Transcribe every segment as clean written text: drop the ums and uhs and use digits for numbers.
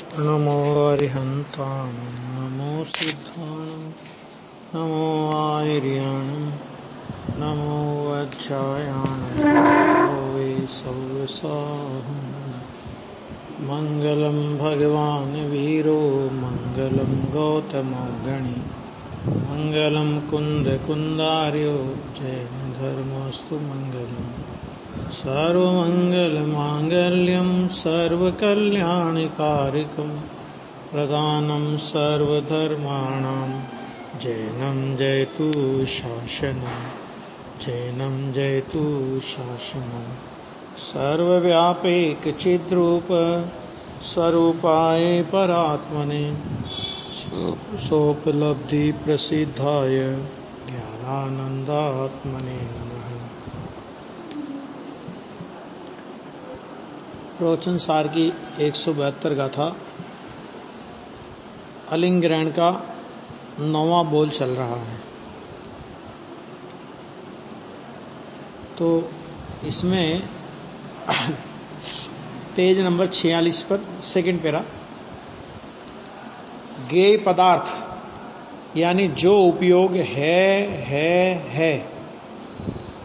नमो अरिहन्ताणं नमो सिद्धाणं नमो आर्याणं नमो वज्रायाणं नमो वै सव्यसाहं। मङ्गलं भगवान् वीरो मङ्गलं गौतमोगणि मङ्गलं कुन्दकुन्दार्यो जैनधर्मोऽस्तु मङ्गलम्। सर्वमङ्गलमाङ्गल्यं सर्वकल्याणकारिकं प्रदानं सर्वधर्माणां जैनं जयतु शासनं जैनं जयतु शासनं। सर्वव्यापैकचिद्रूप स्वरूपाय परात्मने सोपलब्धिप्रसिद्धाय ज्ञानानन्दात्मने नमः। प्रवचन सार की 172 गाथा अलिंग ग्रहण का 9वां बोल चल रहा है। तो इसमें पेज नंबर 46 पर सेकंड पैरा, ज्ञेय पदार्थ यानी जो उपयोग है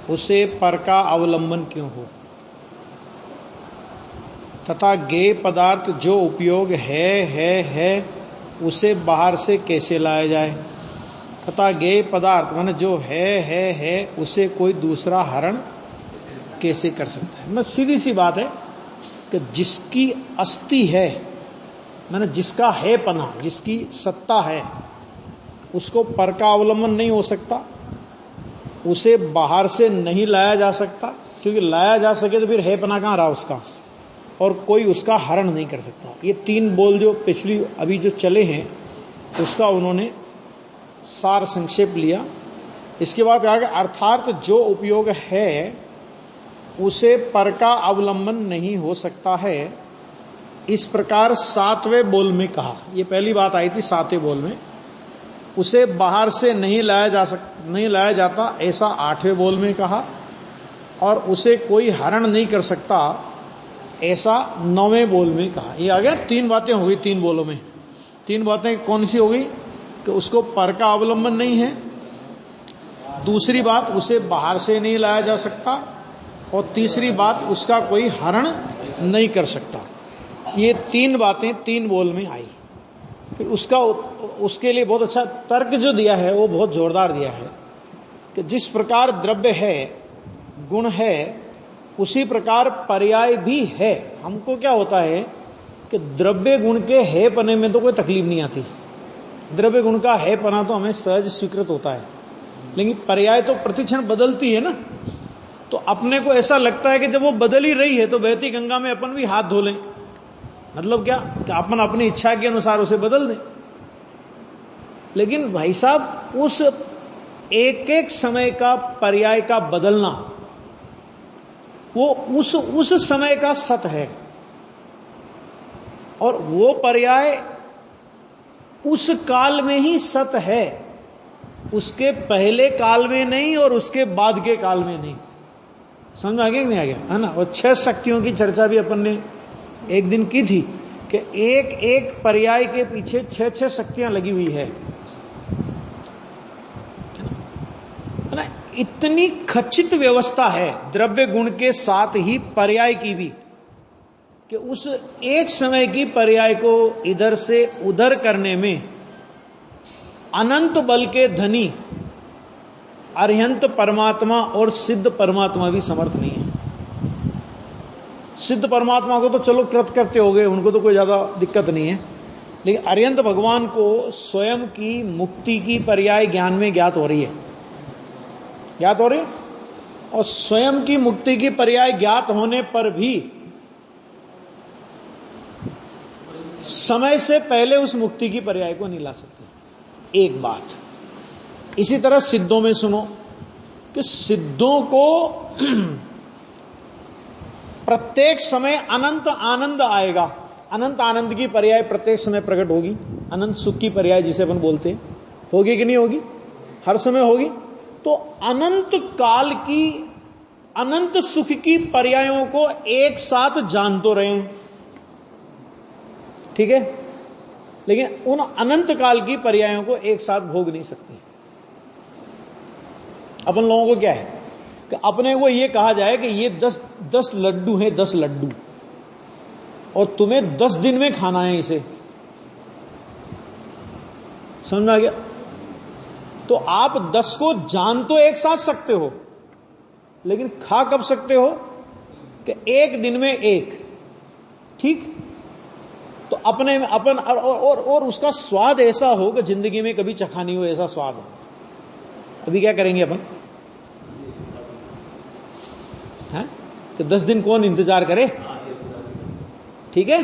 उसे पर का अवलंबन क्यों हो, तथा ज्ञेय पदार्थ जो उपयोग है उसे बाहर से कैसे लाया जाए, तथा ज्ञेय पदार्थ माने जो है उसे कोई दूसरा हरण कैसे कर सकता है। मैं सीधी सी बात है कि जिसकी अस्थि है माने जिसका है पना, जिसकी सत्ता है, उसको पर का अवलंबन नहीं हो सकता, उसे बाहर से नहीं लाया जा सकता, क्योंकि लाया जा सके तो फिर है पना कहाँ रहा उसका, और कोई उसका हरण नहीं कर सकता। ये 3 बोल जो पिछली अभी जो चले हैं उसका उन्होंने सार संक्षेप लिया। इसके बाद कहा कि अर्थात जो उपयोग है उसे पर का अवलंबन नहीं हो सकता है, इस प्रकार 7वें बोल में कहा। ये पहली बात आई थी 7वें बोल में। उसे बाहर से नहीं लाया जाता ऐसा 8वें बोल में कहा, और उसे कोई हरण नहीं कर सकता ऐसा 9वें बोल में कहा। ये आ गया 3 बातें हो गई 3 बोलों में। 3 बातें कौन सी हो गई कि उसको पर का अवलंबन नहीं है, दूसरी बात उसे बाहर से नहीं लाया जा सकता, और तीसरी बात उसका कोई हरण नहीं कर सकता। ये 3 बातें 3 बोल में आई। फिर उसके लिए बहुत अच्छा तर्क जो दिया है वो बहुत जोरदार दिया है कि जिस प्रकार द्रव्य है, गुण है, उसी प्रकार पर्याय भी है। हमको क्या होता है कि द्रव्य गुण के है पने में तो कोई तकलीफ नहीं आती, द्रव्य गुण का है पना तो हमें सहज स्वीकृत होता है, लेकिन पर्याय तो प्रतिक्षण बदलती है ना। तो अपने को ऐसा लगता है कि जब वो बदल ही रही है तो बहती गंगा में अपन भी हाथ धो लें। मतलब क्या कि अपन अपनी इच्छा के अनुसार उसे बदल दें। लेकिन भाई साहब उस एक एक समय का पर्याय का बदलना वो उस समय का सत है, और वो पर्याय उस काल में ही सत है, उसके पहले काल में नहीं और उसके बाद के काल में नहीं। समझ में आ गया कि नहीं आ गया, है ना। और 6 शक्तियों की चर्चा भी अपन ने एक दिन की थी कि एक एक पर्याय के पीछे 6 शक्तियां लगी हुई है ना। इतनी खचित व्यवस्था है द्रव्य गुण के साथ ही पर्याय की भी कि उस एक समय की पर्याय को इधर से उधर करने में अनंत बल के धनी अरिहंत परमात्मा और सिद्ध परमात्मा भी समर्थ नहीं है। सिद्ध परमात्मा को तो चलो कृत करते हो गए, उनको तो कोई ज्यादा दिक्कत नहीं है, लेकिन अरिहंत भगवान को स्वयं की मुक्ति की पर्याय ज्ञान में ज्ञात हो रही है, और स्वयं की मुक्ति की पर्याय ज्ञात होने पर भी समय से पहले उस मुक्ति की पर्याय को नहीं ला सकते। एक बात इसी तरह सिद्धों में सुनो कि सिद्धों को प्रत्येक समय अनंत आनंद आएगा, अनंत आनंद की पर्याय प्रत्येक समय प्रकट होगी, अनंत सुख की पर्याय जिसे अपन बोलते हैं, होगी कि नहीं होगी, हर समय होगी। तो अनंत काल की अनंत सुख की पर्यायों को एक साथ जान तो रहे हैं, ठीक है, लेकिन उन अनंत काल की पर्यायों को एक साथ भोग नहीं सकते। अपन लोगों को क्या है कि अपने को ये कहा जाए कि ये 10 लड्डू हैं, 10 लड्डू, और तुम्हें 10 दिन में खाना है इसे, समझ में आ गया? तो आप 10 को जान तो एक साथ सकते हो, लेकिन खा कब सकते हो कि एक दिन में एक, ठीक? तो अपने में अपन और उसका स्वाद ऐसा हो कि जिंदगी में कभी चखा नहीं हो ऐसा स्वाद हो। अभी क्या करेंगे अपन? है तो 10 दिन कौन इंतजार करे, ठीक है?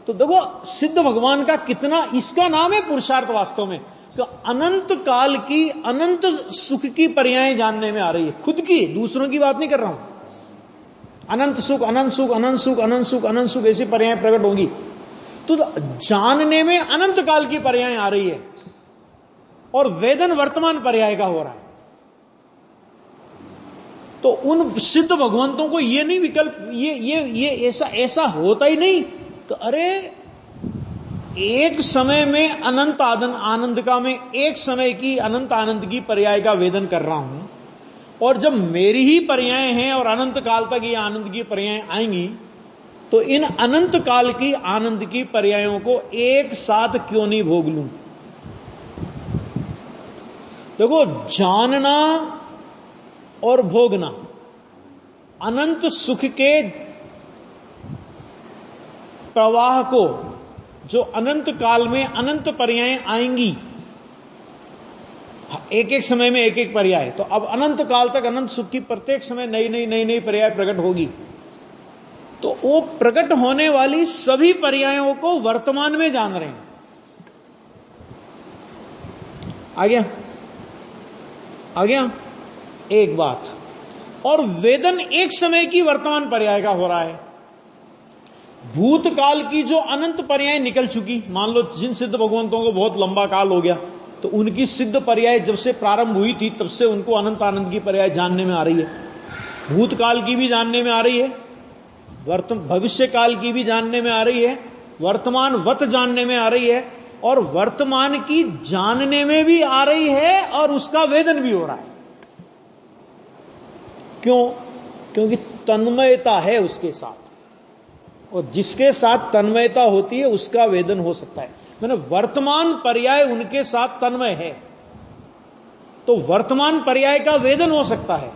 तो देखो सिद्ध भगवान का कितना, इसका नाम है पुरुषार्थ वास्तव में। तो अनंत काल की अनंत सुख की पर्याय जानने में आ रही है, खुद की, दूसरों की बात नहीं कर रहा हूं। अनंत सुख, अनंत सुख, अनंत सुख, अनंत सुख, अनंत सुख, ऐसी पर्याय प्रकट होंगी। तो जानने में अनंत काल की पर्याय आ रही है, और वेदन वर्तमान पर्याय का हो रहा है। तो उन सिद्ध भगवंतों को ये नहीं विकल्प, ये ऐसा होता ही नहीं। तो अरे एक समय में अनंत आनंद का, मैं एक समय की अनंत आनंद की पर्याय का वेदन कर रहा हूं, और जब मेरी ही पर्याय हैं और अनंत काल तक ये आनंद की पर्याय आएंगी, तो इन अनंत काल की आनंद की पर्यायों को एक साथ क्यों नहीं भोग लूं? देखो, जानना और भोगना, अनंत सुख के प्रवाह को, जो अनंत काल में अनंत पर्याय आएंगी, एक एक समय में एक एक पर्याय, तो अब अनंत काल तक अनंत सुख की प्रत्येक समय नई पर्याय प्रकट होगी। तो वो प्रकट होने वाली सभी पर्यायों को वर्तमान में जान रहे हैं। आ गया एक बात। और वेदन एक समय की वर्तमान पर्याय का हो रहा है। भूतकाल की जो अनंत पर्याय निकल चुकी, मान लो जिन सिद्ध भगवंतों को बहुत लंबा काल हो गया, तो उनकी सिद्ध पर्याय जब से प्रारंभ हुई थी तब से उनको अनंत आनंद की पर्याय जानने में आ रही है। भूतकाल की भी जानने में आ रही है, भविष्य काल की भी जानने में आ रही है, वर्तमान वत जानने में आ रही है, और वर्तमान की जानने में भी आ रही है, और उसका वेदन भी हो रहा है। क्यों? क्योंकि तन्मयता है उसके साथ, और जिसके साथ तन्मयता होती है उसका वेदन हो सकता है। मैंने वर्तमान पर्याय उनके साथ तन्मय है, तो वर्तमान पर्याय का वेदन हो सकता है।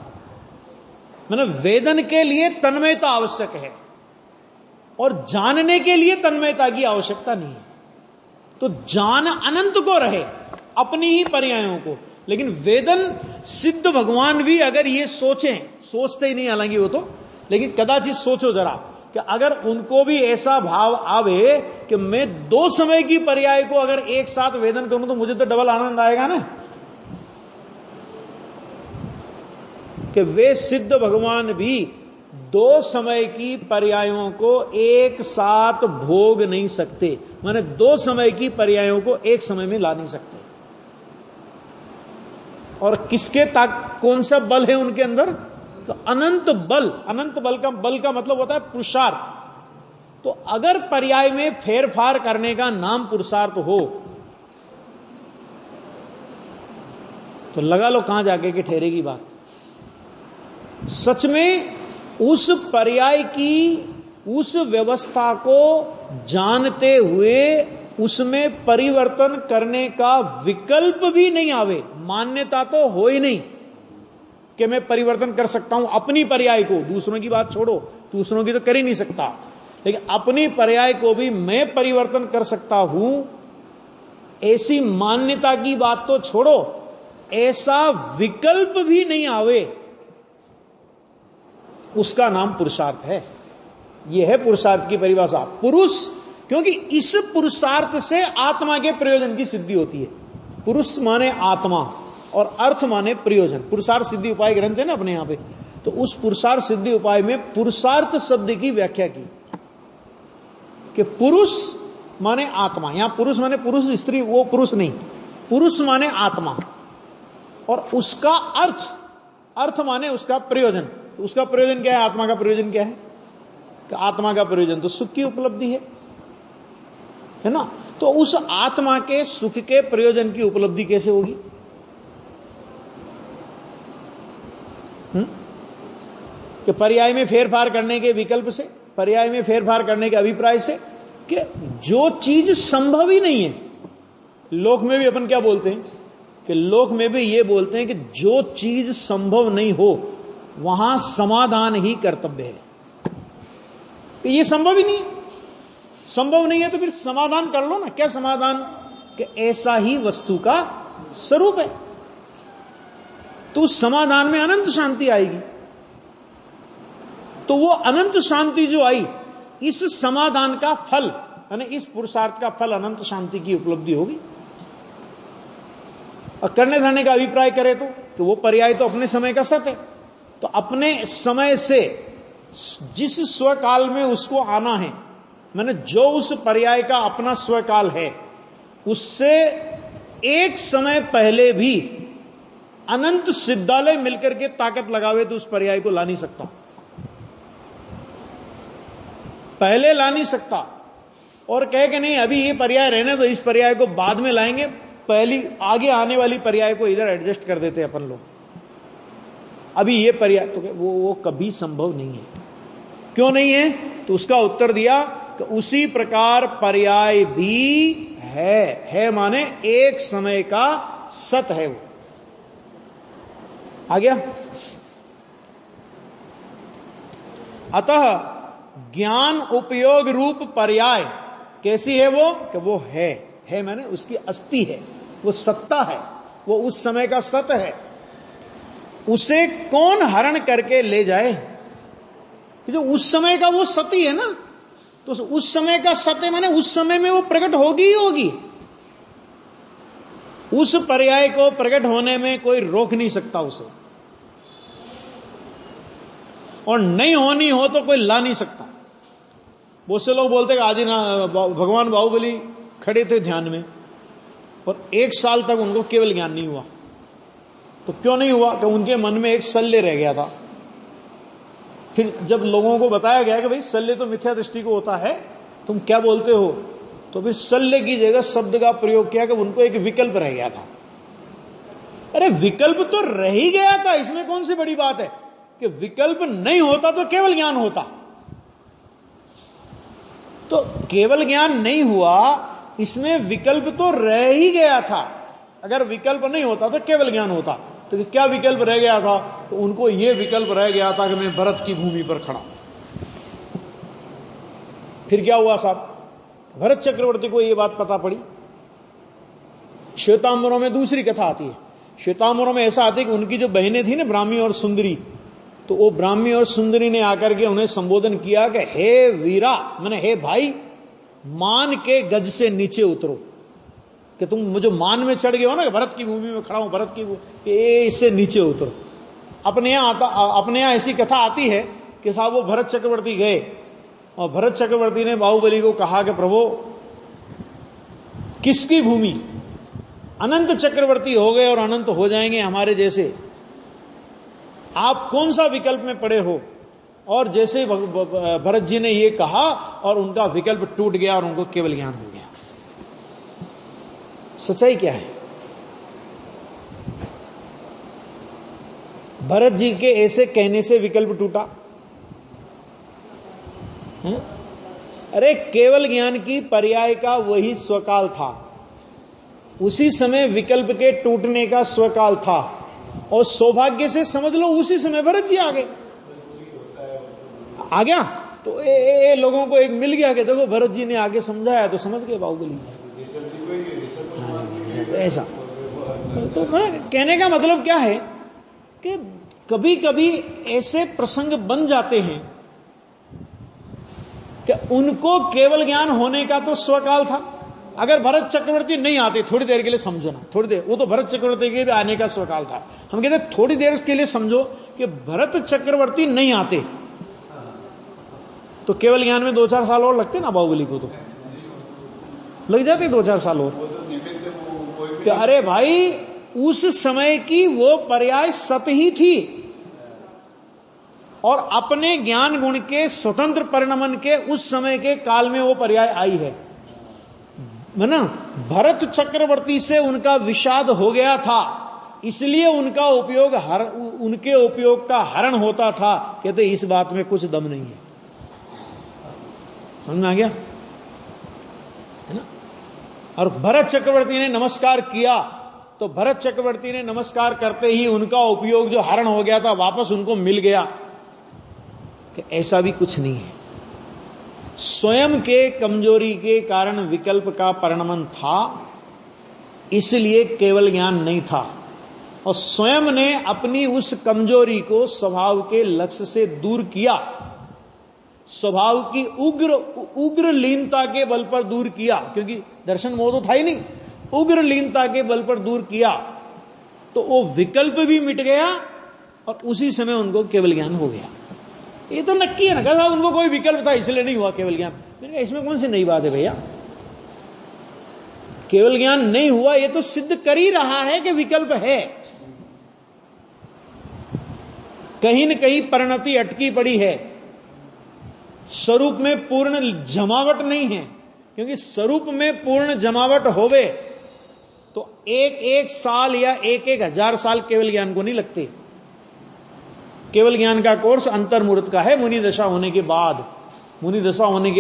मैंने वेदन के लिए तन्मयता आवश्यक है, और जानने के लिए तन्मयता की आवश्यकता नहीं है। तो जान अनंत को रहे, अपनी ही पर्यायों को, लेकिन वेदन सिद्ध भगवान भी अगर ये सोचते ही नहीं हालांकि वो तो, लेकिन कदाचित सोचो जरा कि अगर उनको भी ऐसा भाव आवे कि मैं 2 समय की पर्याय को अगर एक साथ वेदन करूं तो मुझे तो डबल आनंद आएगा ना। कि वे सिद्ध भगवान भी 2 समय की पर्यायों को एक साथ भोग नहीं सकते, माने 2 समय की पर्यायों को एक समय में ला नहीं सकते। और किसके कौन सा बल है उनके अंदर? तो अनंत बल। अनंत बल का मतलब होता है पुरुषार्थ। तो अगर पर्याय में फेरफार करने का नाम पुरुषार्थ हो, तो लगा लो कहां जाके कि ठहरेगी बात। सच में उस पर्याय की, उस व्यवस्था को जानते हुए उसमें परिवर्तन करने का विकल्प भी नहीं आवे, मान्यता तो हो ही नहीं कि मैं परिवर्तन कर सकता हूं अपनी पर्याय को। दूसरों की बात छोड़ो, दूसरों की तो कर ही नहीं सकता, लेकिन अपनी पर्याय को भी मैं परिवर्तन कर सकता हूं, ऐसी मान्यता की बात तो छोड़ो, ऐसा विकल्प भी नहीं आवे, उसका नाम पुरुषार्थ है। यह है पुरुषार्थ की परिभाषा। पुरुष, क्योंकि इस पुरुषार्थ से आत्मा के प्रयोजन की सिद्धि होती है। पुरुष माने आत्मा और अर्थ माने प्रयोजन। पुरुषार्थ सिद्धि उपाय ग्रंथ है ना अपने यहां पे, तो उस पुरुषार्थ सिद्धि उपाय में पुरुषार्थ शब्द की व्याख्या की कि पुरुष माने आत्मा। यहां पुरुष माने पुरुष स्त्री, वो पुरुष नहीं, पुरुष माने आत्मा, और उसका अर्थ माने उसका प्रयोजन। तो उसका प्रयोजन क्या है? आत्मा का प्रयोजन क्या है? कि आत्मा का प्रयोजन तो सुख की उपलब्धि है। है ना। तो उस आत्मा के सुख के प्रयोजन की उपलब्धि कैसे होगी? कि पर्याय में फेरफार करने के विकल्प से, पर्याय में फेरफार करने के अभिप्राय से, कि जो चीज संभव ही नहीं है। लोक में भी अपन क्या बोलते हैं कि लोक में भी ये बोलते हैं कि जो चीज संभव नहीं हो वहां समाधान ही कर्तव्य है। तो ये संभव ही नहीं है, संभव नहीं है तो फिर समाधान कर लो ना। क्या समाधान? कि ऐसा ही वस्तु का स्वरूप है। तो उस समाधान में अनंत शांति आएगी। तो वो अनंत शांति जो आई, इस समाधान का फल यानी इस पुरुषार्थ का फल अनंत शांति की उपलब्धि होगी। और करने धरने का अभिप्राय करे तो वो पर्याय तो अपने समय का सत्य है। तो अपने समय से जिस स्वकाल में उसको आना है, माने जो उस पर्याय का अपना स्वकाल है, उससे एक समय पहले भी अनंत सिद्धालय मिलकर के ताकत लगावे तो उस पर्याय को ला नहीं सकता, पहले ला नहीं सकता। और कहे कि नहीं अभी ये पर्याय रहने तो इस पर्याय को बाद में लाएंगे, पहली आगे आने वाली पर्याय को इधर एडजस्ट कर देते अपन लोग, अभी ये पर्याय, तो वो कभी संभव नहीं है। क्यों नहीं है? तो उसका उत्तर दिया कि उसी प्रकार पर्याय भी है माने एक समय का सत है वो। आ गया? अतः ज्ञान उपयोग रूप पर्याय कैसी है वो? कि वो है माने उसकी अस्ति है, वो सत्ता है, वो उस समय का सत है। उसे कौन हरण करके ले जाए? कि जो उस समय का वो सती है ना, तो उस समय का सत्य माने उस समय में वो प्रकट होगी ही होगी। उस पर्याय को प्रकट होने में कोई रोक नहीं सकता उसे, और नहीं होनी हो तो कोई ला नहीं सकता। बहुत से लोग बोलते हैं आज ही ना भगवान बाहुबली खड़े थे ध्यान में और 1 साल तक उनको केवल ज्ञान नहीं हुआ। तो क्यों नहीं हुआ? कि उनके मन में एक शल्य रह गया था। फिर जब लोगों को बताया गया कि भाई शल्य तो मिथ्या दृष्टि को होता है, तुम क्या बोलते हो, तो फिर शल्य की जगह शब्द का प्रयोग किया कि उनको एक विकल्प रह गया था। अरे विकल्प तो रह ही गया था, इसमें कौन सी बड़ी बात है? कि विकल्प नहीं होता तो केवल ज्ञान होता। तो केवल ज्ञान नहीं हुआ, इसमें विकल्प तो रह ही गया था। अगर विकल्प नहीं होता तो केवल ज्ञान होता। तो क्या विकल्प रह गया था? तो उनको यह विकल्प रह गया था कि मैं भरत की भूमि पर खड़ा। फिर क्या हुआ साहब? भरत चक्रवर्ती को यह बात पता पड़ी। श्वेतांबरों में दूसरी कथा आती है। श्वेतांबरों में ऐसा आती है कि उनकी जो बहनें थी ना, ब्राह्मी और सुंदरी, तो वो ब्राह्मी और सुंदरी ने आकर के उन्हें संबोधन किया कि हे वीरा, माने हे भाई, मान के गज से नीचे उतरो। कि तुम मुझे मान में चढ़ गए हो ना, भरत की भूमि में खड़ा हूं, भरत की इससे नीचे उतरो। अपने यहां ऐसी कथा आती है कि साहब वो भरत चक्रवर्ती गए और भरत चक्रवर्ती ने बाहुबली को कहा कि प्रभु किसकी भूमि? अनंत चक्रवर्ती हो गए और अनंत हो जाएंगे हमारे जैसे, आप कौन सा विकल्प में पड़े हो? और जैसे भरत जी ने ये कहा और उनका विकल्प टूट गया और उनको केवल ज्ञान हो गया। सच्चाई क्या है? भरत जी के ऐसे कहने से विकल्प टूटा? अरे केवल ज्ञान की पर्याय का वही स्वकाल था, उसी समय विकल्प के टूटने का स्वकाल था। और सौभाग्य से समझ लो उसी समय भरत जी आ गए। आ गया तो लोगों को एक मिल गया कि देखो भरत जी ने आगे समझाया तो समझ गए बाहुबली। ऐसा तो कहने का मतलब क्या है कि कभी कभी ऐसे प्रसंग बन जाते हैं कि उनको केवल ज्ञान होने का तो स्वकाल था। अगर भरत चक्रवर्ती नहीं आते, थोड़ी देर के लिए समझो ना, थोड़ी देर, वो तो भरत चक्रवर्ती के भी आने का स्वकाल था। हम कहते थोड़ी देर के लिए समझो कि भरत चक्रवर्ती नहीं आते तो केवल ज्ञान में 2-4 साल और लगते ना, बाहुबली को तो लग जाते 2-4 साल और। कि अरे भाई उस समय की वो पर्याय सत ही थी और अपने ज्ञान गुण के स्वतंत्र परिणमन के उस समय के काल में वो पर्याय आई है। ना, भरत चक्रवर्ती से उनका विषाद हो गया था, इसलिए उनका उपयोग उनके उपयोग का हरण होता था। कहते इस बात में कुछ दम नहीं है। समझ में आ गया है ना। और भरत चक्रवर्ती ने नमस्कार किया, तो भरत चक्रवर्ती ने नमस्कार करते ही उनका उपयोग जो हरण हो गया था वापस उनको मिल गया। कि ऐसा भी कुछ नहीं है। स्वयं के कमजोरी के कारण विकल्प का परिणमन था, इसलिए केवल ज्ञान नहीं था। और स्वयं ने अपनी उस कमजोरी को स्वभाव के लक्ष्य से दूर किया, स्वभाव की उग्र लीनता के बल पर दूर किया, क्योंकि दर्शन मोह तो था ही नहीं, उग्र लीनता के बल पर दूर किया, तो वो विकल्प भी मिट गया और उसी समय उनको केवल ज्ञान हो गया। ये तो नक्की है ना, कहा उनको कोई विकल्प था इसलिए नहीं हुआ केवल ज्ञान। मैंने कहा इसमें कौन सी नई बात है भैया, केवल ज्ञान नहीं हुआ ये तो सिद्ध कर ही रहा है कि विकल्प है। कहीं न कहीं परिणति अटकी पड़ी है, स्वरूप में पूर्ण जमावट नहीं है, क्योंकि स्वरूप में पूर्ण जमावट होवे तो एक साल या एक हजार साल केवल ज्ञान को नहीं लगते। केवल ज्ञान का कोर्स अंतर्मुहूर्त का है। मुनि दशा होने के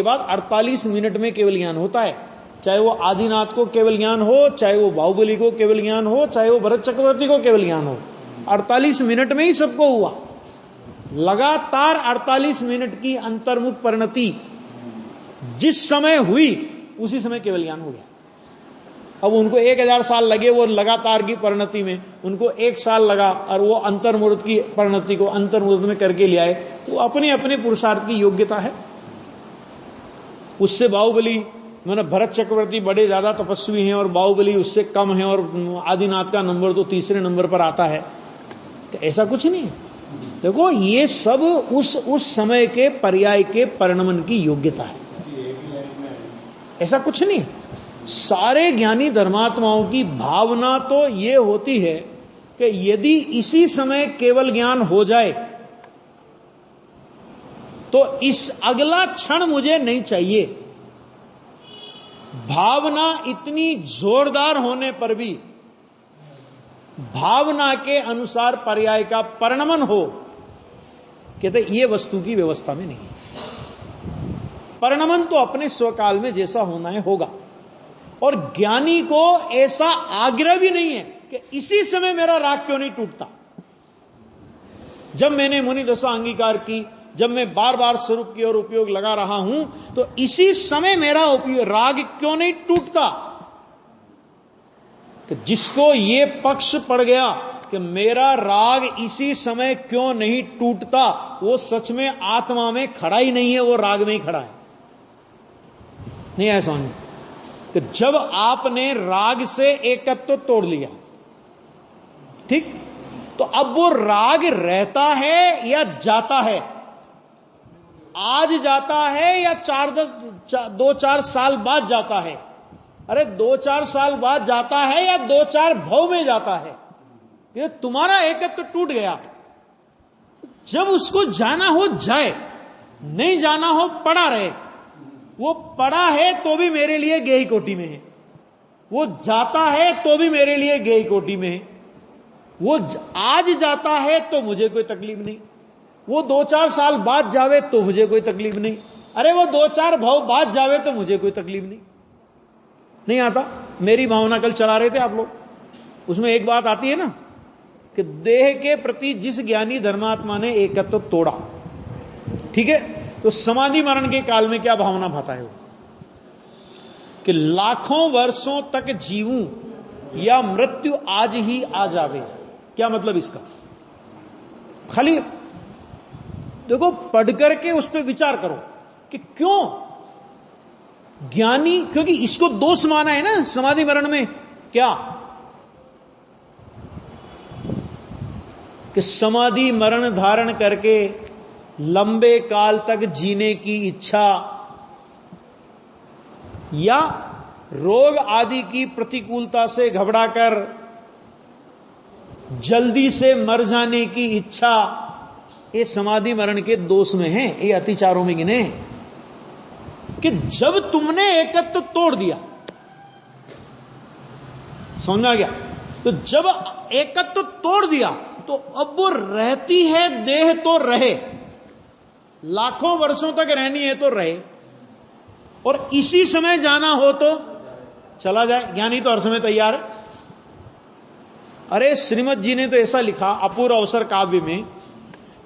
बाद 48 मिनट में केवल ज्ञान होता है। चाहे वो आदिनाथ को केवल ज्ञान हो, चाहे वो बाहुबली को केवल ज्ञान हो, चाहे वो भरत चक्रवर्ती को केवल ज्ञान हो, 48 मिनट में ही सबको हुआ। लगातार 48 मिनट की अंतर्मुख परिणति जिस समय हुई उसी समय केवल ज्ञान हो गया। अब उनको 1000 साल लगे वो लगातार की परिणति में, उनको 1 साल लगा और वो अंतर्मुहूर्त की परिणति को अंतर्मुहूर्त में करके ले आए। वो अपने अपने पुरुषार्थ की योग्यता है। उससे बाहुबली मैंने भरत चक्रवर्ती बड़े ज्यादा तपस्वी हैं और बाहुबली उससे कम है, और आदिनाथ का नंबर तो तीसरे नंबर पर आता है। तो ऐसा कुछ नहीं है। देखो ये सब उस समय के पर्याय के परिणमन की योग्यता है, ऐसा कुछ नहीं है। सारे ज्ञानी धर्मात्माओं की भावना तो ये होती है कि यदि इसी समय केवल ज्ञान हो जाए तो इस अगला क्षण मुझे नहीं चाहिए। भावना इतनी जोरदार होने पर भी भावना के अनुसार पर्याय का परिणमन हो, कहते ये वस्तु की व्यवस्था में नहीं। परिणमन तो अपने स्वकाल में जैसा होना है होगा। और ज्ञानी को ऐसा आग्रह भी नहीं है कि इसी समय मेरा राग क्यों नहीं टूटता। जब मैंने मुनि दशा अंगीकार की, जब मैं बार बार स्वरूप की ओर उपयोग लगा रहा हूं, तो इसी समय मेरा राग क्यों नहीं टूटता। कि जिसको ये पक्ष पड़ गया कि मेरा राग इसी समय क्यों नहीं टूटता, वो सच में आत्मा में खड़ा ही नहीं है, वो राग में ही खड़ा है। नहीं ऐसा नहीं कि जब आपने राग से एकत्व तोड़ लिया, ठीक, तो अब वो राग रहता है या जाता है, आज जाता है या 2-4 साल बाद जाता है। अरे 2-4 साल बाद जाता है या 2-4 भव में जाता है। ये तुम्हारा एकत्व टूट गया। जब उसको जाना हो जाए, नहीं जाना हो पड़ा रहे। वो पड़ा है तो भी मेरे लिए गेही कोटि में है, वो जाता है तो भी मेरे लिए गेही कोटि में है। वो आज जाता है तो मुझे कोई तकलीफ नहीं, वो 2-4 साल बाद जावे तो मुझे कोई तकलीफ नहीं, अरे वो 2-4 भव बाद जावे तो मुझे कोई तकलीफ नहीं आता। मेरी भावना कल चला रहे थे आप लोग, उसमें एक बात आती है ना कि देह के प्रति जिस ज्ञानी धर्मात्मा ने एकत्व तोड़ा, ठीक है, तो समाधि मरण के काल में क्या भावना भाता है वो कि लाखों वर्षों तक जीवूं या मृत्यु आज ही आ जावे। क्या मतलब इसका? खाली देखो पढ़ करके उस पर विचार करो कि क्यों ज्ञानी, क्योंकि इसको दोष माना है ना समाधि मरण में। क्या कि समाधि मरण धारण करके लंबे काल तक जीने की इच्छा या रोग आदि की प्रतिकूलता से घबराकर जल्दी से मर जाने की इच्छा, ये समाधि मरण के दोष में है, ये अतिचारों में गिने। कि जब तुमने एकत्व तोड़ दिया, समझ में आ गया? तो जब एकत्व तोड़ दिया तो अब वो रहती है देह तो रहे, लाखों वर्षों तक रहनी है तो रहे, और इसी समय जाना हो तो चला जाए। ज्ञानी तो हर समय तैयार है। अरे श्रीमद जी ने तो ऐसा लिखा अपूर्व अवसर काव्य में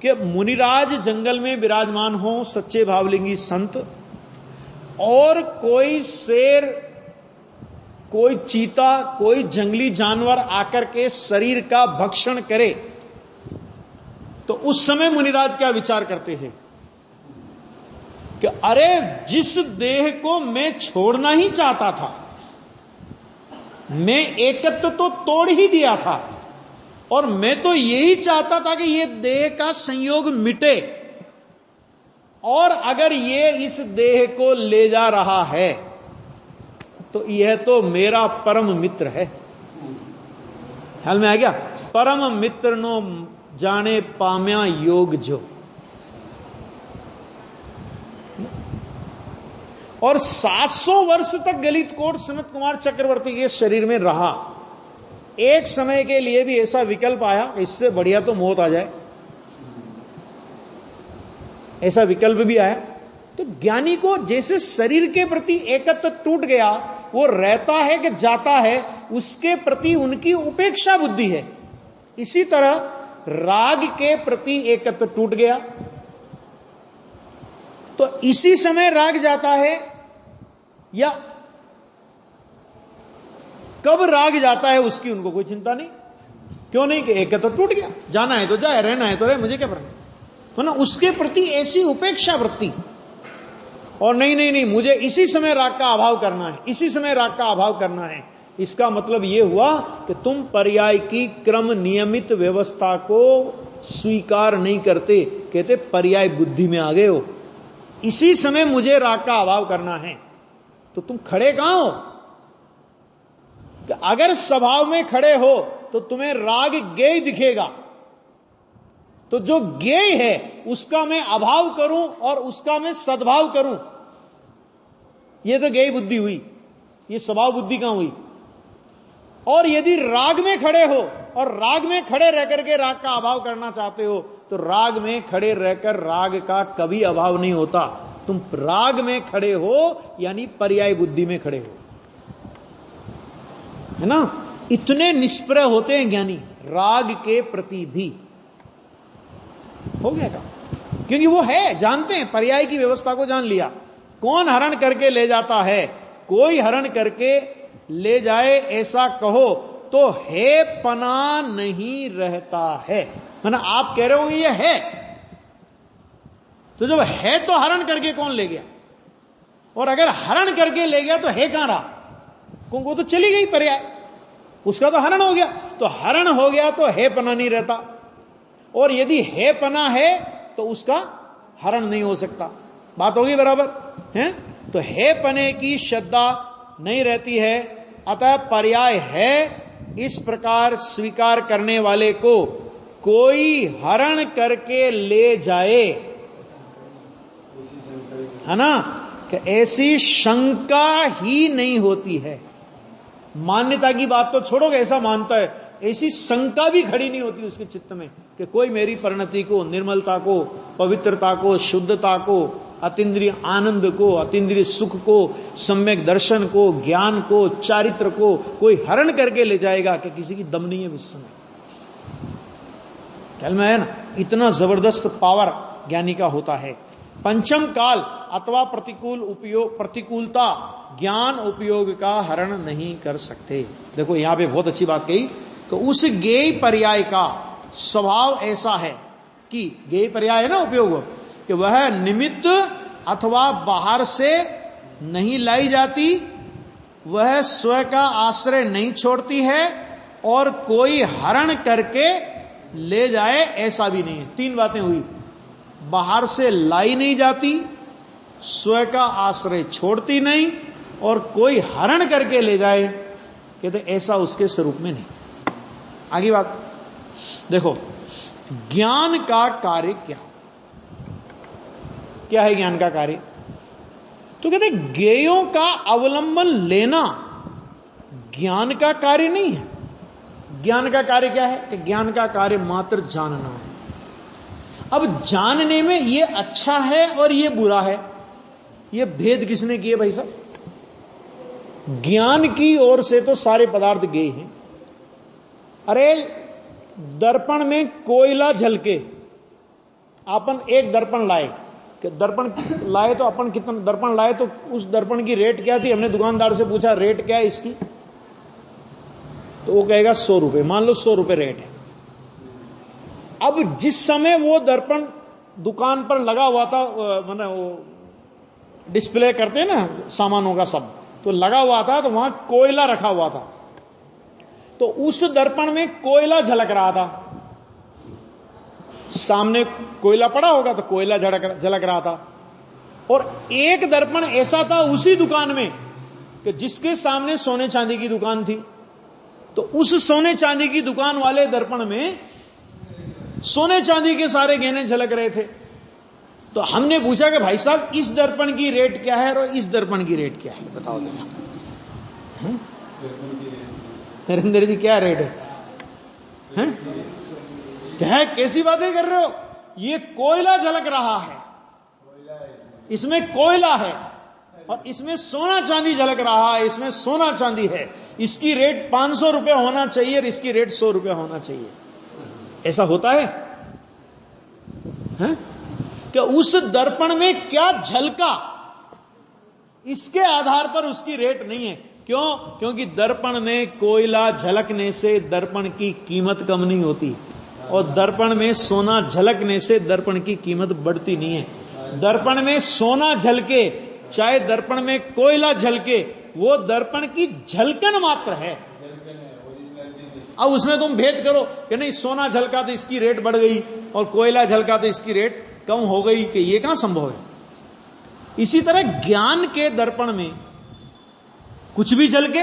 कि मुनिराज जंगल में विराजमान हो सच्चे भावलिंगी संत, और कोई शेर, कोई चीता, कोई जंगली जानवर आकर के शरीर का भक्षण करे तो उस समय मुनिराज क्या विचार करते हैं कि अरे जिस देह को मैं छोड़ना ही चाहता था, मैं एकत्व तो तोड़ ही दिया था, और मैं तो यही चाहता था कि ये देह का संयोग मिटे, और अगर ये इस देह को ले जा रहा है तो यह तो मेरा परम मित्र है। ख्याल में आ गया? परम मित्र नो जाने पाम्या योग जो। और 700 वर्ष तक गलित कोट सनत कुमार चक्रवर्ती के शरीर में रहा। एक समय के लिए भी ऐसा विकल्प आया, इससे बढ़िया तो मौत आ जाए, ऐसा विकल्प भी आया। तो ज्ञानी को जैसे शरीर के प्रति एकत्व टूट गया, वो रहता है कि जाता है, उसके प्रति उनकी उपेक्षा बुद्धि है। इसी तरह राग के प्रति एकत्व टूट गया तो इसी समय राग जाता है, या कब राग जाता है उसकी उनको कोई चिंता नहीं। क्यों नहीं? कि एकत्व टूट गया, जाना है तो जाए, रहना है तो रहे, मुझे क्या फर्क है ना। उसके प्रति ऐसी उपेक्षा वृत्ति, और नहीं नहीं नहीं मुझे इसी समय राग का अभाव करना है, इसी समय राग का अभाव करना है। इसका मतलब यह हुआ कि तुम पर्याय की क्रम नियमित व्यवस्था को स्वीकार नहीं करते, कहते पर्याय बुद्धि में आ गए हो, इसी समय मुझे राग का अभाव करना है। तो तुम खड़े कहां हो? कि अगर स्वभाव में खड़े हो तो तुम्हें राग ज्ञेय दिखेगा, तो जो ज्ञेय है उसका मैं अभाव करूं और उसका मैं सद्भाव करूं, यह तो ज्ञेय बुद्धि हुई, ये स्वभाव बुद्धि कहां हुई? और यदि राग में खड़े हो और राग में खड़े रह करके राग का अभाव करना चाहते हो, तो राग में खड़े रहकर राग का कभी अभाव नहीं होता। तुम राग में खड़े हो यानी पर्याय बुद्धि में खड़े हो, है ना। इतने निष्प्रय होते हैं ज्ञानी राग के प्रति भी। हो गया काम, क्योंकि वो है, जानते हैं, पर्याय की व्यवस्था को जान लिया। कौन हरण करके ले जाता है? कोई हरण करके ले जाए ऐसा कहो तो है पना नहीं रहता है। ना आप कह रहे हो ये है, तो जब है तो हरण करके कौन ले गया? और अगर हरण करके ले गया तो है कहां रहा? वो तो चली गई पर्याय, उसका तो हरण हो गया। तो हरण हो गया तो है पना नहीं रहता, और यदि है पना है तो उसका हरण नहीं हो सकता। बात होगी बराबर है? तो है पने की श्रद्धा नहीं रहती है, अतः पर्याय है इस प्रकार स्वीकार करने वाले को कोई हरण करके ले जाए, है ना, कि ऐसी शंका ही नहीं होती है। मान्यता की बात तो छोड़ोगे, ऐसा मानता है, ऐसी शंका भी खड़ी नहीं होती उसके चित्त में कि कोई मेरी परिणति को, निर्मलता को, पवित्रता को, शुद्धता को, अतीन्द्रिय आनंद को, अतीन्द्रिय सुख को, सम्यक दर्शन को, ज्ञान को, चारित्र को कोई हरण करके ले जाएगा कि किसी की दम नहीं है विश्व में। ख्याल में है ना? इतना जबरदस्त पावर ज्ञानी का होता है। पंचम काल अथवा प्रतिकूलता ज्ञान उपयोग का हरण नहीं कर सकते। देखो यहां पे बहुत अच्छी बात कही, तो उस ज्ञेय पर्याय का स्वभाव ऐसा है कि ज्ञेय पर्याय है ना उपयोग, कि वह निमित्त अथवा बाहर से नहीं लाई जाती, वह स्व का आश्रय नहीं छोड़ती है, और कोई हरण करके ले जाए ऐसा भी नहीं है। तीन बातें हुई, बाहर से लाई नहीं जाती, स्व का आश्रय छोड़ती नहीं, और कोई हरण करके ले जाए, कहते ऐसा उसके स्वरूप में नहीं। आगे बात देखो, ज्ञान का कार्य क्या है? ज्ञान का कार्य तो कहते ज्ञेयों का अवलंबन लेना ज्ञान का कार्य नहीं है। ज्ञान का कार्य क्या है? कि ज्ञान का कार्य मात्र जानना है। अब जानने में ये अच्छा है और ये बुरा है, ये भेद किसने किए भाई साहब? ज्ञान की ओर से तो सारे पदार्थ गए हैं। अरे दर्पण में कोयला झलके, अपन एक दर्पण लाए, कि दर्पण लाए तो अपन कितना दर्पण लाए, तो उस दर्पण की रेट क्या थी? हमने दुकानदार से पूछा रेट क्या है इसकी, तो वो कहेगा 100 रुपए, मान लो 100 रुपए रेट है। अब जिस समय वो दर्पण दुकान पर लगा हुआ था, मतलब वो डिस्प्ले करते हैं ना सामानों का सब, तो लगा हुआ था, तो वहां कोयला रखा हुआ था, तो उस दर्पण में कोयला झलक रहा था। सामने कोयला पड़ा होगा तो कोयला झलक रहा था। और एक दर्पण ऐसा था उसी दुकान में कि जिसके सामने सोने चांदी की दुकान थी, तो उस सोने चांदी की दुकान वाले दर्पण में सोने चांदी के सारे गहने झलक रहे थे। तो हमने पूछा कि भाई साहब इस दर्पण की रेट क्या है और इस दर्पण की रेट क्या है, बताओ देना। नरेंद्र जी क्या रेट है? क्या है, कैसी बातें कर रहे हो? ये कोयला झलक रहा है, इसमें कोयला है, और इसमें सोना चांदी झलक रहा है, इसमें सोना चांदी है। इसकी रेट 500 रुपए होना चाहिए और इसकी रेट 100 रुपए होना चाहिए। ऐसा होता है? कि उस दर्पण में क्या झलका, इसके आधार पर उसकी रेट नहीं है। क्यों? क्योंकि दर्पण में कोयला झलकने से दर्पण की कीमत कम नहीं होती, और दर्पण में सोना झलकने से दर्पण की कीमत बढ़ती नहीं है। दर्पण में सोना झलके चाहे दर्पण में कोयला झलके, वो दर्पण की झलकन मात्र है। अब उसमें तुम भेद करो कि नहीं सोना झलका तो इसकी रेट बढ़ गई और कोयला झलका तो इसकी रेट कम हो गई, कि ये कहां संभव है? इसी तरह ज्ञान के दर्पण में कुछ भी झलके,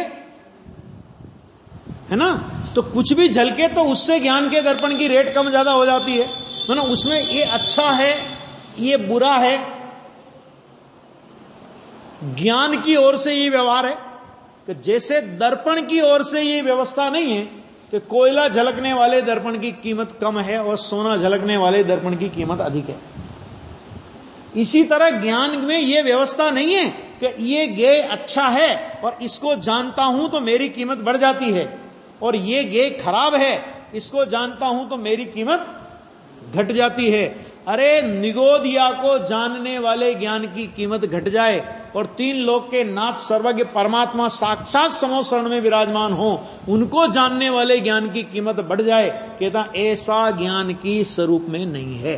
है ना, तो कुछ भी झलके तो उससे ज्ञान के दर्पण की रेट कम ज्यादा हो जाती है। ना उसमें ये अच्छा है ये बुरा है। ज्ञान की ओर से ये व्यवहार है कि जैसे दर्पण की ओर से ये व्यवस्था नहीं है कि कोयला झलकने वाले दर्पण की कीमत कम है और सोना झलकने वाले दर्पण की कीमत अधिक है, इसी तरह ज्ञान में ये व्यवस्था नहीं है कि ये गेय अच्छा है और इसको जानता हूं तो मेरी कीमत बढ़ जाती है, और ये गेय खराब है इसको जानता हूं तो मेरी कीमत घट जाती है। अरे निगोदिया को जानने वाले ज्ञान की कीमत घट जाए और 3 लोक के नाथ सर्वज्ञ परमात्मा साक्षात समोसरण में विराजमान हो, उनको जानने वाले ज्ञान की कीमत बढ़ जाए, कहता ऐसा ज्ञान की स्वरूप में नहीं है।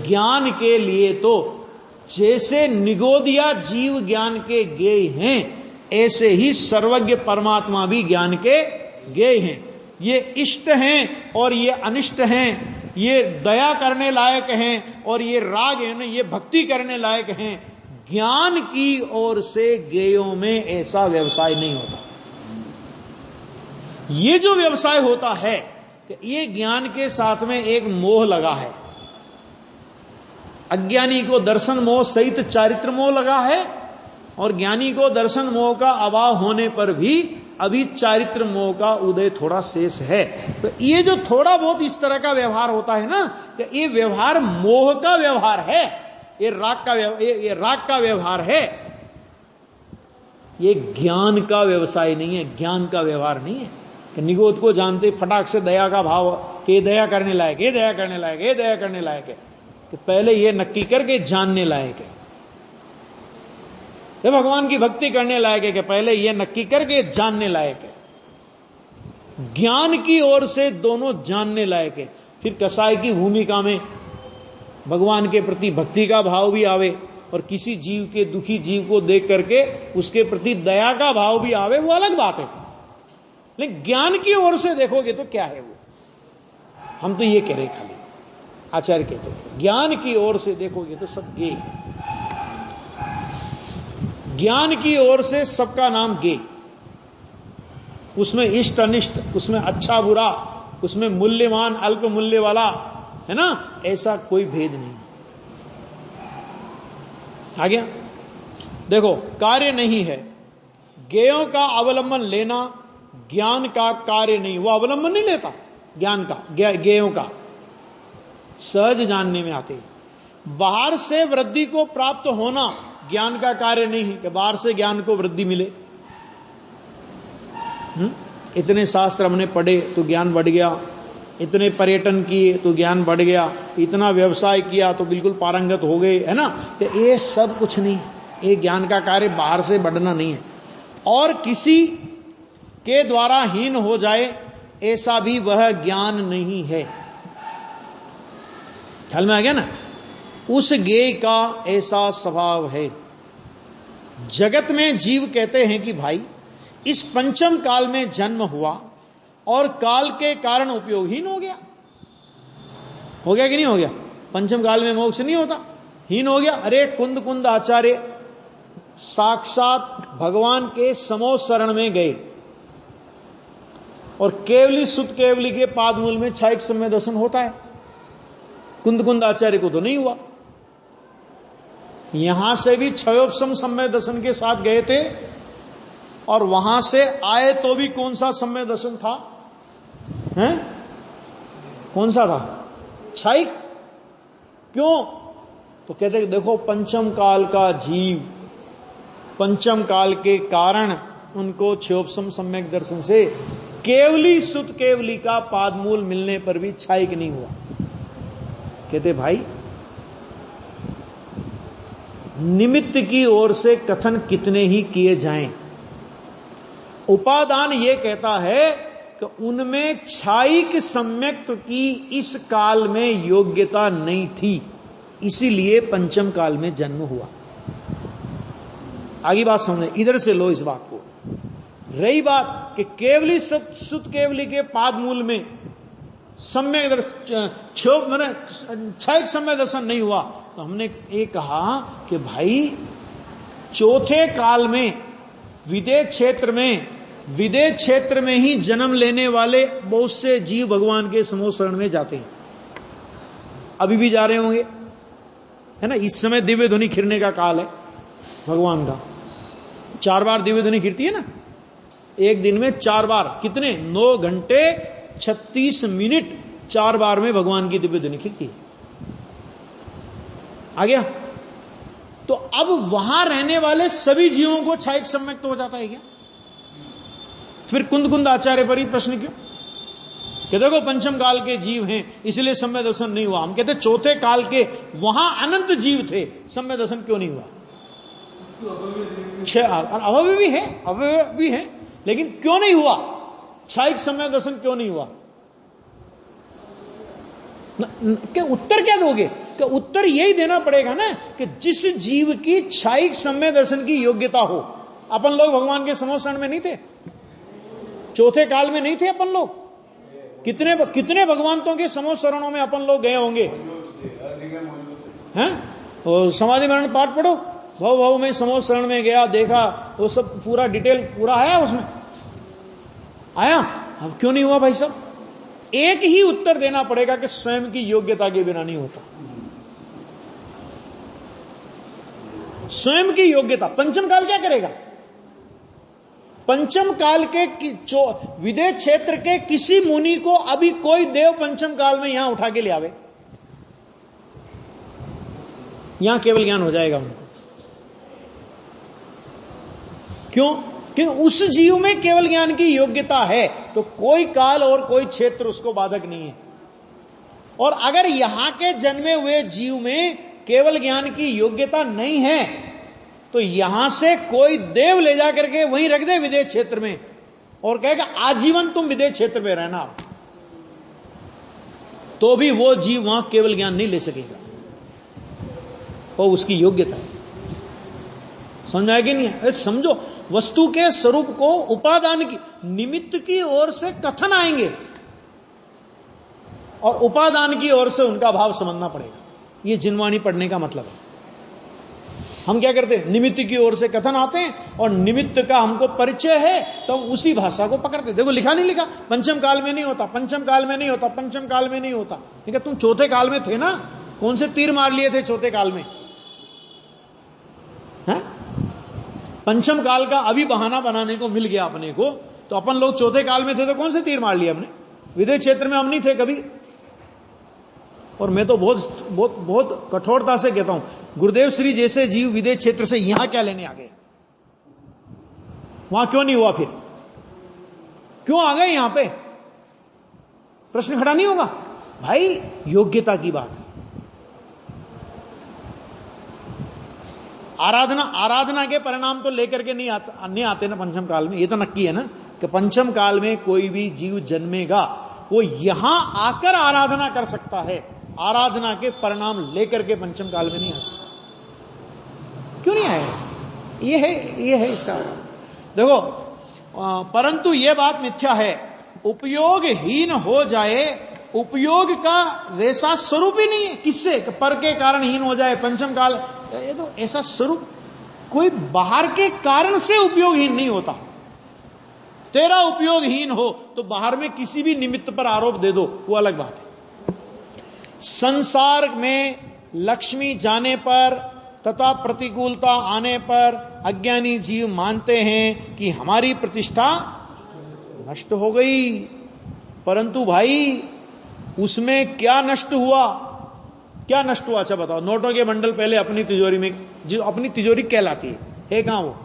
ज्ञान के लिए तो जैसे निगोदिया जीव ज्ञान के गेय हैं, ऐसे ही सर्वज्ञ परमात्मा भी ज्ञान के गेय हैं। ये इष्ट हैं और ये अनिष्ट हैं, ये दया करने लायक हैं और ये राग है ना, ये भक्ति करने लायक हैं। ज्ञान की ओर से गेयों में ऐसा व्यवसाय नहीं होता। ये जो व्यवसाय होता है कि ये ज्ञान के साथ में एक मोह लगा है। अज्ञानी को दर्शन मोह सहित चारित्र मोह लगा है, और ज्ञानी को दर्शन मोह का अभाव होने पर भी अभी चारित्र मोह का उदय थोड़ा शेष है। तो ये जो थोड़ा बहुत इस तरह का व्यवहार होता है ना, कि ये व्यवहार मोह का व्यवहार है, ये राग का व्यवहार है, ये ज्ञान का व्यवसाय नहीं है, ज्ञान का व्यवहार नहीं है। कि निगोद को जानते फटाक से दया का भाव, कि दया करने लायक, ये दया करने लायक, ये दया करने लायक है, कि पहले ये नक्की करके जानने लायक है। ये भगवान की भक्ति करने लायक है कि पहले ये नक्की करके जानने लायक है। ज्ञान की ओर से दोनों जानने लायक है। फिर कसाई की भूमिका में भगवान के प्रति भक्ति का भाव भी आवे, और किसी जीव के दुखी जीव को देख करके उसके प्रति दया का भाव भी आवे, वो अलग बात है। लेकिन ज्ञान की ओर से देखोगे तो क्या है वो, हम तो ये कह रहे खाली, आचार्य कहते हैं ज्ञान की ओर से देखोगे तो सब गे, ज्ञान की ओर से सबका नाम गे। उसमें इष्ट अनिष्ट, उसमें अच्छा बुरा, उसमें मूल्यवान अल्प मूल्य वाला, है ना, ऐसा कोई भेद नहीं। आ गया? देखो, कार्य नहीं है। गेयों का अवलंबन लेना ज्ञान का कार्य नहीं, वो अवलंबन नहीं लेता ज्ञान का, ज्ञेयों का, सहज जानने में आते हैं। बाहर से वृद्धि को प्राप्त होना ज्ञान का कार्य नहीं है कि बाहर से ज्ञान को वृद्धि मिले। इतने शास्त्र हमने पढ़े तो ज्ञान बढ़ गया, इतने पर्यटन किए तो ज्ञान बढ़ गया, इतना व्यवसाय किया तो बिल्कुल पारंगत हो गए, है ना। तो ये सब कुछ नहीं है, ये ज्ञान का कार्य बाहर से बढ़ना नहीं है। और किसी के द्वारा हीन हो जाए ऐसा भी वह ज्ञान नहीं है। ख्याल में आ गया ना। उस ज्ञेय का ऐसा स्वभाव है। जगत में जीव कहते हैं कि भाई इस पंचम काल में जन्म हुआ और काल के कारण उपयोगहीन हो गया कि नहीं हो गया? पंचम काल में मोक्ष नहीं होता, हीन हो गया। अरे कुंद आचार्य साक्षात भगवान के समो शरण में गए और केवली सुत केवली के पादमूल में क्षायिक सम्य दर्शन होता है। कुंद आचार्य को तो नहीं हुआ। यहां से भी क्षयोपशम सम्य दर्शन के साथ गए थे और वहां से आए तो भी कौन सा सम्य दर्शन था? हैं? कौन सा था? क्षायिक। क्यों? तो कहते देखो पंचम काल का जीव, पंचम काल के कारण उनको क्षयोपशम सम्यक दर्शन से केवली सुत केवली का पादमूल मिलने पर भी क्षायिक नहीं हुआ। कहते भाई निमित्त की ओर से कथन कितने ही किए जाएं, उपादान यह कहता है कि उनमें क्षायिक सम्यक की इस काल में योग्यता नहीं थी, इसीलिए पंचम काल में जन्म हुआ। आगे बात समझे, इधर से लो इस बात को। रही बात कि केवली सुत केवली के पाद मूल में सम्यक क्षायिक सम्यक दर्शन नहीं हुआ, तो हमने ये कहा कि भाई चौथे काल में विदेह क्षेत्र में ही जन्म लेने वाले बहुत से जीव भगवान के समो शरण में जाते हैं। अभी भी जा रहे होंगे, है ना। इस समय दिव्य ध्वनि खिरने का काल है भगवान का। 4 बार दिव्य ध्वनि खिरती है ना, एक दिन में 4 बार। कितने? 9 घंटे 36 मिनट 4 बार में भगवान की दिव्य ध्वनि खिरती है। आ गया? तो अब वहां रहने वाले सभी जीवों को क्षायिक सम्यक तो हो जाता है क्या? फिर कुंद आचार्य पर ही प्रश्न क्यों कि देखो पंचम काल के जीव हैं इसलिए सम्य दर्शन नहीं हुआ। हम कहते चौथे काल के वहां अनंत जीव थे, सम्य दर्शन क्यों नहीं हुआ? अवयव भी है, लेकिन क्यों नहीं हुआ? क्षायिक सम्य दर्शन क्यों नहीं हुआ? के उत्तर क्या दोगे? कि उत्तर यही देना पड़ेगा ना कि जिस जीव की क्षायिक सम्य दर्शन की योग्यता हो। अपन लोग भगवान के समो शरण में नहीं थे, चौथे काल में नहीं थे अपन लोग। कितने भगवंतों के समो शरणों में अपन लोग गए होंगे, हैं? और समाधि मरण पाठ पढ़ो, भव में समो शरण में गया, देखा, वो सब पूरा डिटेल पूरा आया उसमें, आया। अब क्यों नहीं हुआ भाई साहब? एक ही उत्तर देना पड़ेगा कि स्वयं की योग्यता के बिना नहीं होता। स्वयं की योग्यता। पंचम काल क्या करेगा? पंचम काल के विदेह क्षेत्र के किसी मुनि को अभी कोई देव पंचम काल में यहां उठा के ले आवे, यहां केवल ज्ञान हो जाएगा उनको। क्यों? क्योंकि उस जीव में केवल ज्ञान की योग्यता है, तो कोई काल और कोई क्षेत्र उसको बाधक नहीं है। और अगर यहां के जन्मे हुए जीव में केवल ज्ञान की योग्यता नहीं है, तो यहां से कोई देव ले जाकर के वहीं रख दे विदेह क्षेत्र में और कहेगा आजीवन तुम विदेह क्षेत्र में रहना, तो भी वो जीव वहां केवल ज्ञान नहीं ले सकेगा, वो उसकी योग्यता है। समझ आएगी नहीं है? समझो, वस्तु के स्वरूप को उपादान की निमित्त की ओर से कथन आएंगे और उपादान की ओर से उनका भाव समझना पड़ेगा। ये जिनवाणी पढ़ने का मतलब है। हम क्या करते हैं? निमित्त की ओर से कथन आते हैं और निमित्त का हमको परिचय है तो हम उसी भाषा को पकड़ते। देखो लिखा नहीं लिखा, पंचम काल में नहीं होता, पंचम काल में नहीं होता, पंचम काल में नहीं होता। ठीक है, तुम चौथे काल में थे ना, कौन से तीर मार लिए थे चौथे काल में? हैं? पंचम काल का अभी बहाना बनाने को मिल गया अपने को तो अपन लोग चौथे काल में थे तो कौन से तीर मार लिए हमने? विदेह क्षेत्र में हम नहीं थे कभी। और मैं तो बहुत बहुत बहुत कठोरता से कहता हूं, गुरुदेव श्री जैसे जीव विदेह क्षेत्र से यहां क्या लेने आ गए? वहां क्यों नहीं हुआ? फिर क्यों आ गए यहां पे? प्रश्न खड़ा नहीं होगा भाई? योग्यता की बात है। आराधना के परिणाम तो लेकर के नहीं आते ना पंचम काल में। ये तो नक्की है ना कि पंचम काल में कोई भी जीव जन्मेगा वो यहां आकर आराधना कर सकता है, आराधना के परिणाम लेकर के पंचम काल में नहीं आ सकता। क्यों नहीं आएगा? ये है इसका। देखो, परंतु यह बात मिथ्या है, उपयोगहीन हो जाए। उपयोग का वैसा स्वरूप ही नहीं है। किससे? पर के कारण हीन हो जाए पंचम काल, ये तो ऐसा स्वरूप कोई बाहर के कारण से उपयोगहीन नहीं होता। तेरा उपयोगहीन हो तो बाहर में किसी भी निमित्त पर आरोप दे दो, वो अलग बात है। संसार में लक्ष्मी जाने पर तथा प्रतिकूलता आने पर अज्ञानी जीव मानते हैं कि हमारी प्रतिष्ठा नष्ट हो गई। परंतु भाई उसमें क्या नष्ट हुआ? क्या नष्ट हुआ? अच्छा बताओ। नोटों के बंडल पहले अपनी तिजोरी में, जो अपनी तिजोरी कहलाती है कहां वो?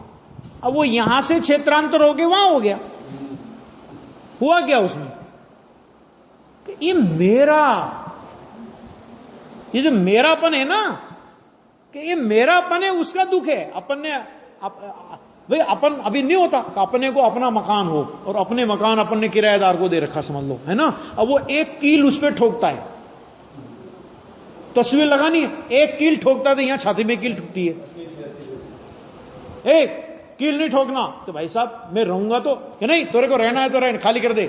अब वो यहां से क्षेत्रांतर होके वहां हो गया। हुआ क्या उसमें? ये जो मेरापन है ना, कि ये मेरापन है, उसका दुख है। अपन ने भाई अपन अभी नहीं होता, अपने को अपना मकान हो और अपने मकान अपन ने किराएदार को दे रखा, समझ लो, है ना। अब वो एक कील उस पर ठोकता है, तस्वीर लगानी है, एक कील ठोकता है तो यहां छाती में कील ठुकती है। एक कील नहीं ठोकना तो भाई साहब मैं रहूंगा तो, कि नहीं, तेरे को रहना है तो रहना, खाली कर दे,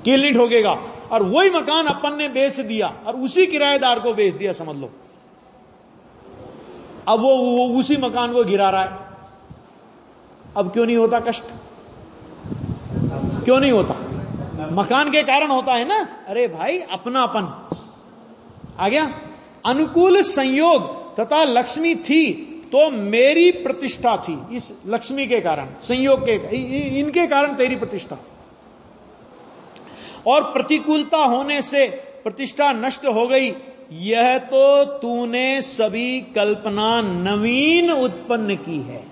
कील नहीं ठोकेगा। और वही मकान अपन ने बेच दिया और उसी किराएदार को बेच दिया, समझ लो। अब वो उसी मकान को गिरा रहा है। अब क्यों नहीं होता कष्ट? क्यों नहीं होता? मकान के कारण होता है ना। अरे भाई अपनापन आ गया। अनुकूल संयोग तथा लक्ष्मी थी तो मेरी प्रतिष्ठा थी। इस लक्ष्मी के कारण, संयोग के, इनके कारण तेरी प्रतिष्ठा। और प्रतिकूलता होने से प्रतिष्ठा नष्ट हो गई। यह तो तूने सभी कल्पना नवीन उत्पन्न की है।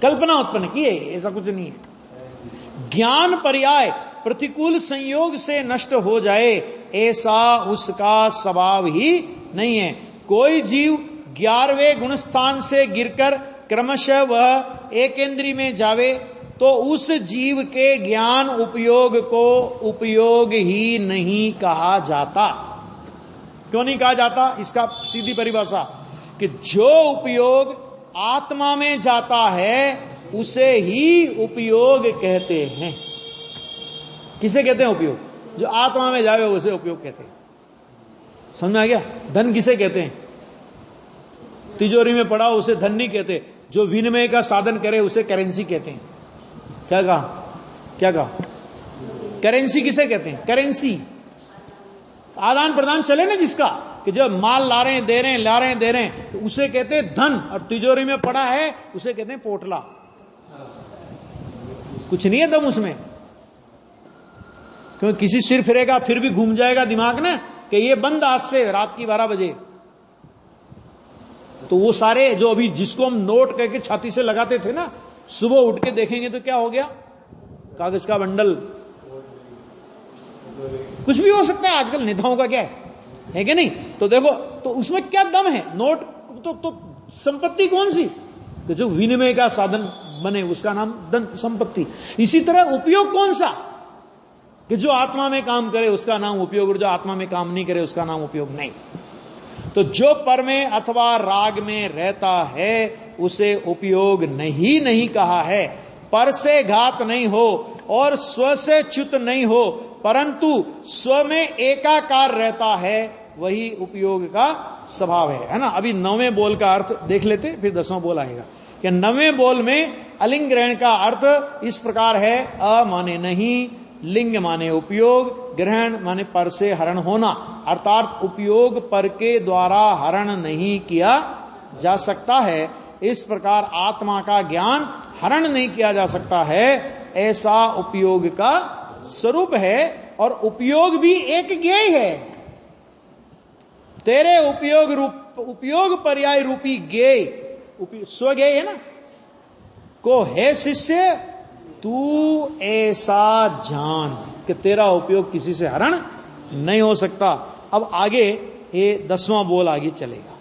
कल्पना उत्पन्न की है, ऐसा कुछ नहीं है। ज्ञान पर्याय प्रतिकूल संयोग से नष्ट हो जाए, ऐसा उसका स्वभाव ही नहीं है। कोई जीव 11वें गुणस्थान से गिरकर क्रमशः वह एकेंद्री में जावे तो उस जीव के ज्ञान उपयोग को उपयोग ही नहीं कहा जाता। क्यों नहीं कहा जाता? इसका सीधी परिभाषा कि जो उपयोग आत्मा में जाता है उसे ही उपयोग कहते हैं। किसे कहते हैं उपयोग? जो आत्मा में जावे उसे उपयोग कहते हैं। समझ में आ गया? धन किसे कहते हैं? तिजोरी में पड़ा उसे धन नहीं कहते। जो विनिमय का साधन करे उसे करेंसी कहते हैं। क्या कहा? करेंसी किसे कहते हैं? करेंसी आदान प्रदान चले ना जिसका, कि जब माल ला रहे हैं दे रहे हैं, ला रहे हैं दे रहे हैं, तो उसे कहते हैं धन। और तिजोरी में पड़ा है उसे कहते हैं पोटला। कुछ नहीं है दम उसमें, क्योंकि किसी सिर फिरेगा फिर भी घूम जाएगा दिमाग ना कि ये बंद आज से रात की 12 बजे। तो वो सारे जो अभी जिसको हम नोट करके छाती से लगाते थे ना, सुबह उठ के देखेंगे तो क्या हो गया? कागज का बंडल। कुछ भी हो सकता है आजकल, नेताओं का क्या है कि नहीं? तो देखो, तो उसमें क्या दम है? नोट तो संपत्ति कौन सी? तो जो विनिमय का साधन बने उसका नाम धन, संपत्ति। इसी तरह उपयोग कौन सा? कि जो आत्मा में काम करे उसका नाम उपयोग, और जो आत्मा में काम नहीं करे उसका नाम उपयोग नहीं। तो जो पर में अथवा राग में रहता है उसे उपयोग नहीं कहा है। पर से घात नहीं हो और स्व से च्युत नहीं हो, परंतु स्व में एकाकार रहता है, वही उपयोग का स्वभाव है ना। अभी 9वें बोल का अर्थ देख लेते, फिर 10वां बोल आएगा। कि 9वें बोल में अलिंग ग्रहण का अर्थ इस प्रकार है: अ माने नहीं, लिंग माने उपयोग, ग्रहण माने पर से हरण होना, अर्थात उपयोग पर के द्वारा हरण नहीं किया जा सकता है। इस प्रकार आत्मा का ज्ञान हरण नहीं किया जा सकता है, ऐसा उपयोग का स्वरूप है। और उपयोग भी एक ज्ञेय है। तेरे उपयोग पर्याय रूपी ज्ञेय, स्वज्ञेय है ना, को है शिष्य तू ऐसा जान कि तेरा उपयोग किसी से हरण नहीं हो सकता। अब आगे ये 10वां बोल आगे चलेगा।